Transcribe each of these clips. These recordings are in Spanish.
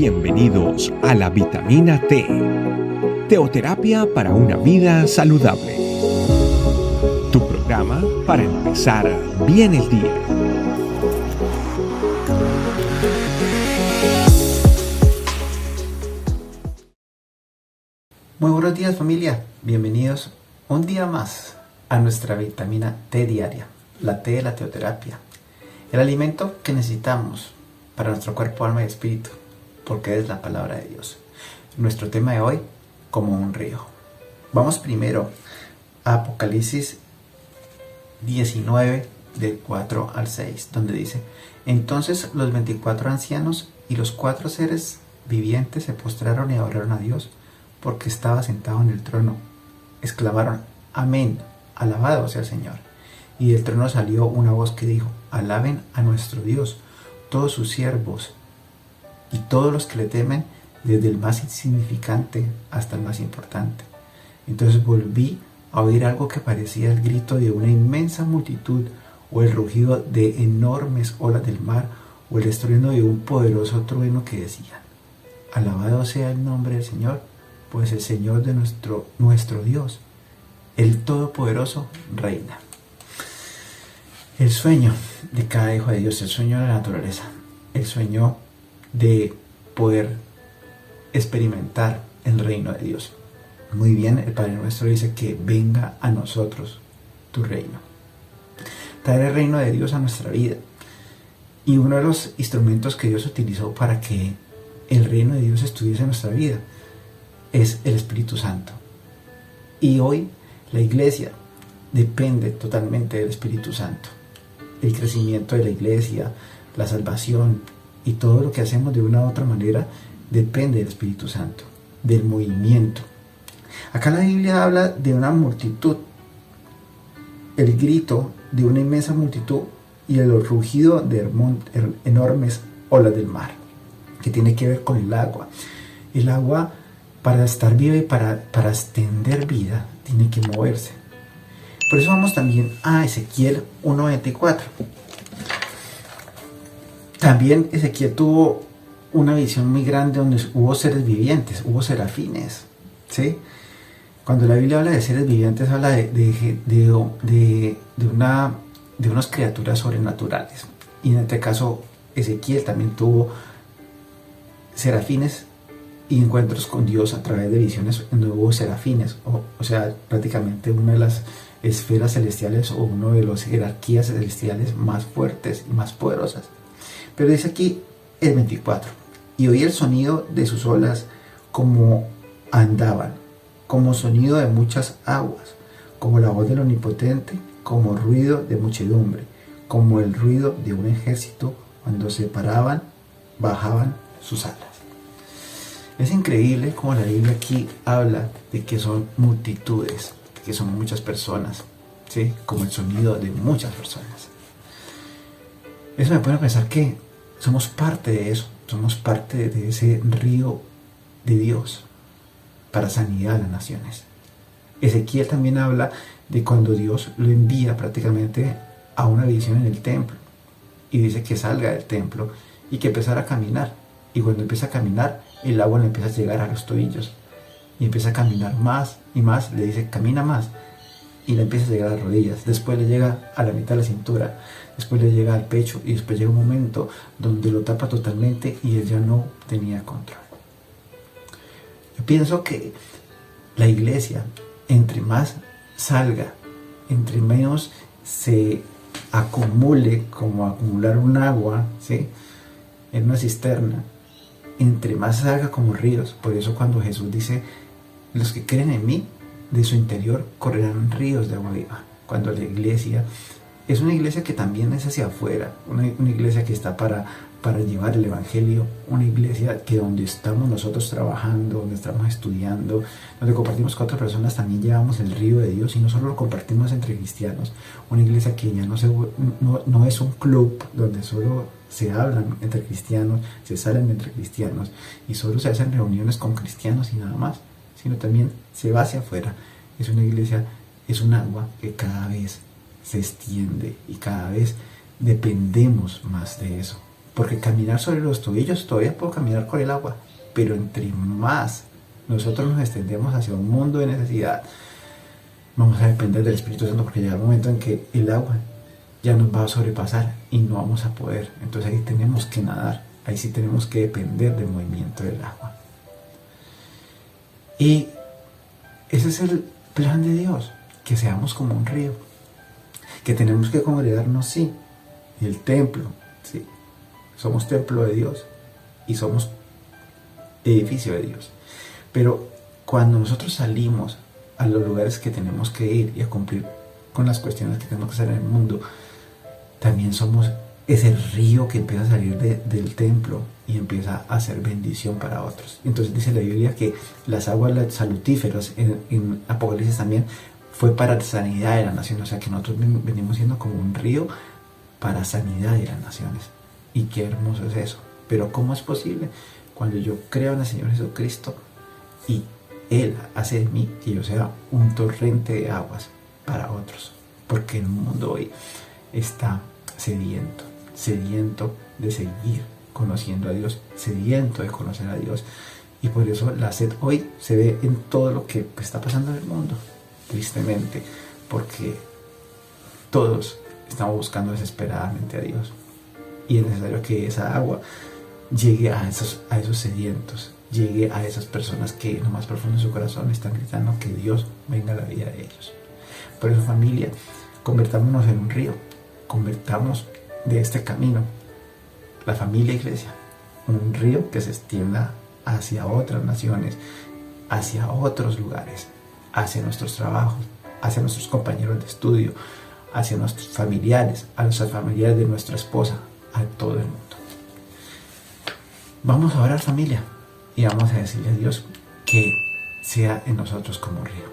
Bienvenidos a la Vitamina T, teoterapia para una vida saludable. Tu programa para empezar bien el día. Muy buenos días, familia, bienvenidos un día más a nuestra vitamina T diaria, la T de la teoterapia, el alimento que necesitamos para nuestro cuerpo, alma y espíritu, porque es la palabra de Dios. Nuestro tema de hoy, como un río. Vamos primero a Apocalipsis 19, del 4 al 6, donde dice: Entonces los 24 ancianos y los 4 seres vivientes se postraron y adoraron a Dios, porque estaba sentado en el trono. Exclamaron: Amén, alabado sea el Señor. Y del trono salió una voz que dijo: Alaben a nuestro Dios, todos sus siervos y todos los que le temen, desde el más insignificante hasta el más importante. Entonces volví a oír algo que parecía el grito de una inmensa multitud, o el rugido de enormes olas del mar, o el estruendo de un poderoso trueno que decía: Alabado sea el nombre del Señor, pues el Señor de nuestro Dios, el Todopoderoso, reina. El sueño de cada hijo de Dios, el sueño de la naturaleza, el sueño de poder experimentar el reino de Dios. Muy bien, el Padre Nuestro dice que venga a nosotros tu reino. Traer el reino de Dios a nuestra vida. Y uno de los instrumentos que Dios utilizó para que el reino de Dios estuviese en nuestra vida es el Espíritu Santo. Y hoy la iglesia depende totalmente del Espíritu Santo. El crecimiento de la iglesia, la salvación y todo lo que hacemos de una u otra manera depende del Espíritu Santo, del movimiento. Acá la Biblia habla de una multitud, el grito de una inmensa multitud y el rugido de enormes olas del mar, que tiene que ver con el agua. El agua, para estar viva y para extender vida, tiene que moverse. Por eso vamos también a Ezequiel 1:24. También Ezequiel tuvo una visión muy grande donde hubo seres vivientes, hubo serafines, ¿sí? Cuando la Biblia habla de seres vivientes, habla de unas criaturas sobrenaturales. Y en este caso, Ezequiel también tuvo serafines y encuentros con Dios a través de visiones donde hubo serafines, o sea, prácticamente una de las esferas celestiales o una de las jerarquías celestiales más fuertes y más poderosas. Pero dice aquí el 24: y oí el sonido de sus olas como andaban, como sonido de muchas aguas, como la voz del Omnipotente, como ruido de muchedumbre, como el ruido de un ejército cuando se paraban, bajaban sus alas. Es increíble como la Biblia aquí habla de que son multitudes, de que son muchas personas, ¿sí? Como el sonido de muchas personas. Eso me pone a pensar que somos parte de eso, somos parte de ese río de Dios para sanidad a las naciones. Ezequiel también habla de cuando Dios lo envía prácticamente a una visión en el templo y dice que salga del templo y que empezara a caminar. Y cuando empieza a caminar, el agua le empieza a llegar a los tobillos y empieza a caminar más y más. Le dice: camina más, y le empieza a llegar a las rodillas. Después le llega a la mitad de la cintura, después le llega al pecho, y después llega un momento donde lo tapa totalmente y él ya no tenía control. Yo pienso que la iglesia, entre más salga, entre menos se acumule, como acumular un agua, ¿sí?, en una cisterna, entre más salga como ríos. Por eso cuando Jesús dice: los que creen en mí, de su interior correrán ríos de agua viva. Cuando la iglesia es una iglesia que también es hacia afuera, una iglesia que está para llevar el evangelio, una iglesia que donde estamos nosotros trabajando, donde estamos estudiando, donde compartimos con otras personas, también llevamos el río de Dios y no solo lo compartimos entre cristianos. Una iglesia que ya no es un club donde solo se hablan entre cristianos, se salen entre cristianos y solo se hacen reuniones con cristianos y nada más, sino también se va hacia afuera. Es una iglesia, es un agua que cada vez se extiende y cada vez dependemos más de eso. porque caminar sobre los tobillos todavía puedo caminar con el agua, pero entre más nosotros nos extendemos hacia un mundo de necesidad, vamos a depender del Espíritu Santo, porque llega el momento en que el agua ya nos va a sobrepasar y no vamos a poder. Entonces ahí tenemos que nadar, ahí sí tenemos que depender del movimiento del agua. Y ese es el plan de Dios, que seamos como un río, que tenemos que congregarnos, sí, y el templo, sí, somos templo de Dios y somos edificio de Dios. Pero cuando nosotros salimos a los lugares que tenemos que ir y a cumplir con las cuestiones que tenemos que hacer en el mundo, también somos ese río que empieza a salir del templo y empieza a hacer bendición para otros. Entonces dice la Biblia que las aguas salutíferas en Apocalipsis también fue para sanidad de las naciones. O sea que nosotros venimos siendo como un río para sanidad de las naciones. Y qué hermoso es eso. Pero ¿cómo es posible? Cuando yo creo en el Señor Jesucristo y Él hace de mí que yo sea un torrente de aguas para otros. Porque el mundo hoy está sediento de seguir conociendo a Dios, sediento de conocer a Dios. Y por eso la sed hoy se ve en todo lo que está pasando en el mundo, tristemente, porque todos estamos buscando desesperadamente a Dios. Y es necesario que esa agua llegue a esos sedientos, llegue a esas personas que en lo más profundo de su corazón están gritando que Dios venga a la vida de ellos. Por eso, familia, convertámonos en un río, convertamos de este camino la familia iglesia, un río que se extienda hacia otras naciones, hacia otros lugares, hacia nuestros trabajos, hacia nuestros compañeros de estudio, hacia nuestros familiares, a los familiares de nuestra esposa, a todo el mundo. Vamos a orar, familia, y vamos a decirle a Dios que sea en nosotros como río.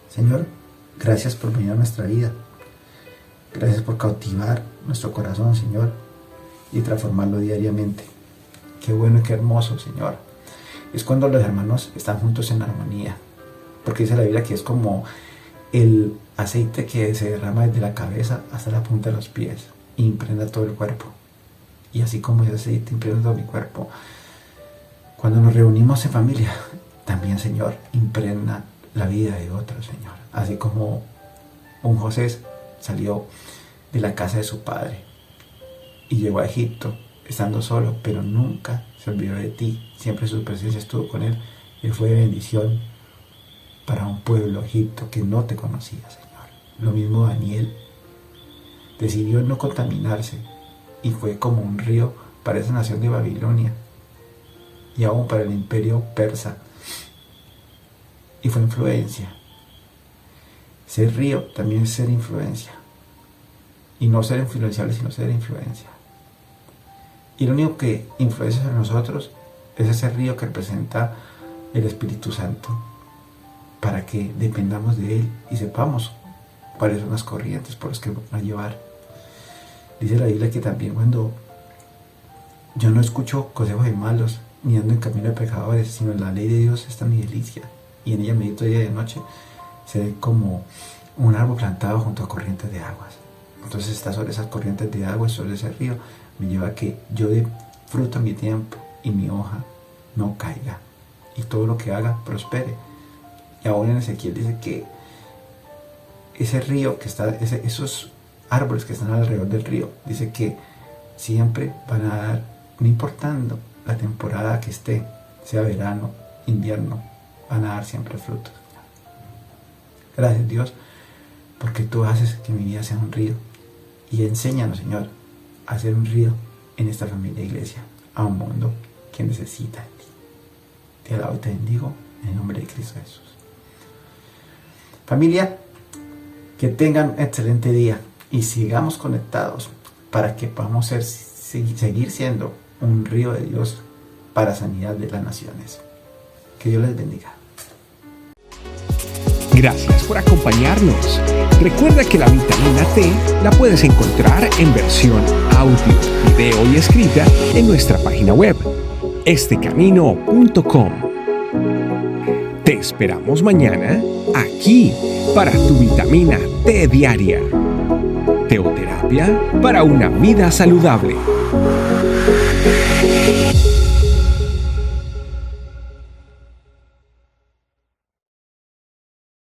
Señor, gracias por venir a nuestra vida. Gracias por cautivar nuestro corazón, Señor, y transformarlo diariamente. Qué bueno y qué hermoso, Señor. Es cuando los hermanos están juntos en armonía. Porque dice la Biblia que es como el aceite que se derrama desde la cabeza hasta la punta de los pies e impregna todo el cuerpo. Y así como ese aceite impregna todo mi cuerpo, cuando nos reunimos en familia, también, Señor, impregna la vida de otros, Señor. Así como un José salió de la casa de su padre y llegó a Egipto estando solo, pero nunca se olvidó de ti. Siempre su presencia estuvo con él y fue de bendición para un pueblo Egipto que no te conocía, Señor. Lo mismo Daniel decidió no contaminarse y fue como un río para esa nación de Babilonia y aún para el imperio persa, y fue influencia. Ser río también es ser influencia, y no ser influenciable, sino ser influencia. Y lo único que influencia sobre nosotros es ese río que representa el Espíritu Santo, para que dependamos de Él y sepamos cuáles son las corrientes por las que nos va a llevar. Dice la Biblia que también cuando yo no escucho consejos de malos, ni ando en camino de pecadores, sino en la ley de Dios está mi delicia, y en ella medito día y de noche, se ve como un árbol plantado junto a corrientes de aguas. Entonces está sobre esas corrientes de agua, sobre ese río, me lleva a que yo dé fruto en mi tiempo y mi hoja no caiga, y todo lo que haga prospere. Y ahora en Ezequiel dice que ese río que está, esos árboles que están alrededor del río, dice que siempre van a dar, no importando la temporada que esté, sea verano, invierno, van a dar siempre frutos. Gracias, Dios, porque tú haces que mi vida sea un río, y enséñanos, Señor, a ser un río en esta familia iglesia, a un mundo que necesita de ti. Te alabo y te bendigo en el nombre de Cristo Jesús. Familia, que tengan un excelente día y sigamos conectados para que podamos seguir siendo un río de Dios para sanidad de las naciones. Que Dios les bendiga. Gracias por acompañarnos. Recuerda que la vitamina T la puedes encontrar en versión audio, video y escrita en nuestra página web, estecamino.com. Te esperamos mañana aquí para tu vitamina T diaria. Teoterapia Teoterapia para una vida saludable.